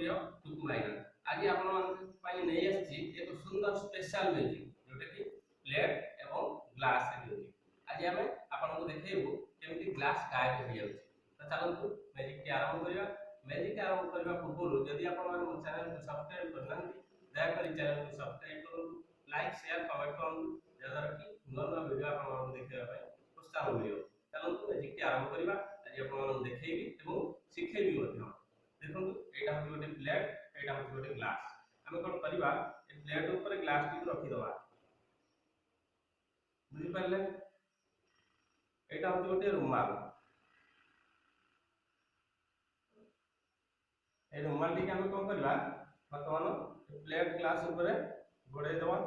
प्रिय टुकु भाई आज आपण नहीं आसी एक सुंदर स्पेशल म्यूजिक जोटा कि प्लेट एवं ग्लास म्यूजिक आज आम आपको देखु केमती ग्लास गायब हो जाए। तो चलतु म्यूजिक आरंभ करवा। म्यूजिक आरंभ करने पूर्व जदि आप चैनल को सब्सक्राइब करना दयाकोरी चैनल को सब्सक्राइब करूँ, लाइक शेयर कमेंट करूँ जहाँद्वारा कि नुआ नुआ वीडियो आपको देखा प्रोत्साहन मिले। चलतु म्यूजिक आरंभ करवा। आज आपको देखी शिखेबी देखो यहाँ हूँ गोटे प्लेट यहाँ हूँ गोटे ग्लास आम कौन करवा प्लेट ऊपर ग्लास टी रखीद बुझिपारे। यहाँ हूँ गोटे रुमाल ये रुमाल टी आम कौन करवा बर्तमान प्लेट ग्लास ऊपर घोड़े दवा।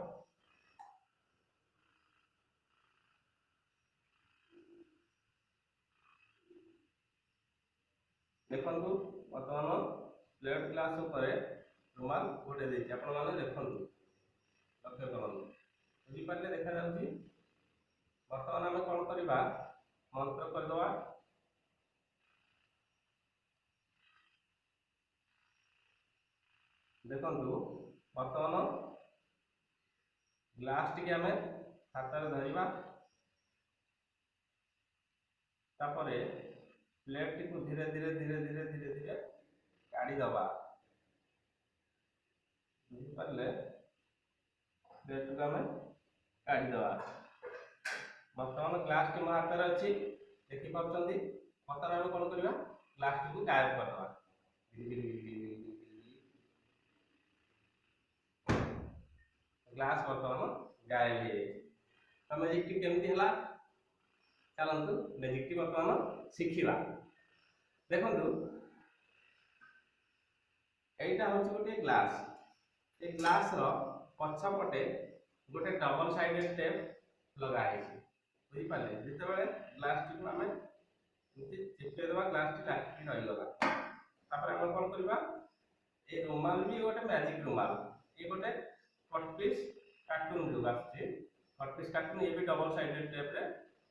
देखु बर्तमान प्लेट ग्लास ऊपर रुमाल घोड़े देखते आपण मैंने देखु लक्ष्य करूँ बुझिपारे देखा जाऊँगी। बर्तमान आम कौन करवा मंत्र करदवा। देखु बर्तमान ग्लास टी आम हाथ में धरवा तापर प्लेट टी को धीरे धीरे धीरे धीरे धीरे धीरे काढ़ी दबा बुझिपारे। प्लेट को आम काढ़ी दबा। बर्तमान ग्लास टी मो हाथ में अच्छी देखी पार्टी बर्तमान आम कौन करवा ग्लास टी को गायब करदे। ग्लास बर्तमान गायब हो जाए। तो मैजिक टी केमती है चलतु मैजिक टी बर्तमान शिखा। देखु यहाँ हूँ गोटे ग्लास ये ग्लास पछपटे गोटे डबल साइडेड टेप लगाई बुझिपारे। जिते ग्लास टी को आम चिपकेदवा ग्लास टी लाखिक रहीगला आम कौन करवा ये रुमाल भी गोटे मैजिक रुमाल ये गोटे कटपीस कार्टून जो आसुचे कटपीस कार्टून ये भी डबल साइडेड टेप रे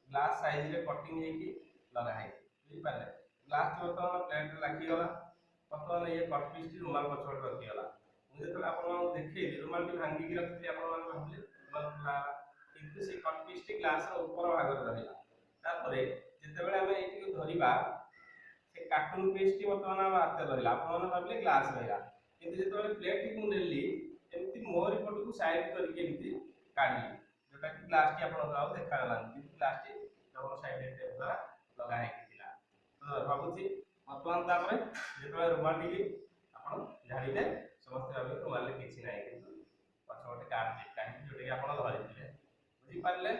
ग्लास साइज रे कटिंग होगी लगाई बुझिपारे। ग्लास टी बर्तमान प्लेट लाखीगला बर्तमान ये कटपीस टी रुमाल पछपटे रखीगला। मुझे जो आपको देखी रुमाल टी भांगिक रखी भाविले किंतु से कटपीस टी ग्लास ऊपर भाग रहा जिते आम ये धरवा से कार्टून पीस टी बर्तमान आम हाथ रहा आपने भाविले ग्लास रहा कि जो प्लेट टी को नेली एमती मोहरी पट को साइड करके काढ़ी जोटा कि ग्लास टी आप देखा glass T double side tape द्वारा लगा तो भावुची बर्तमान जो रुमाल टी आप झाड़े समस्त भाव रुमाल किसी ना कि पछपटे कार्ड चिपकाही जोटा कि आप धरी बुझिपारे।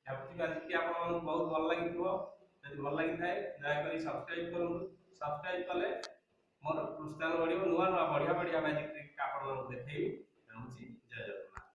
भावुची मैजिक आप बहुत भल लगी जब भल लगी थाए दयाकोरी सब्सक्राइब करूँ। सब्सक्राइब कले मोर प्रोत्साहन बढ़ नुआ नुआ बढ़िया बढ़िया मैजिक ट्रिक आप देखेबी।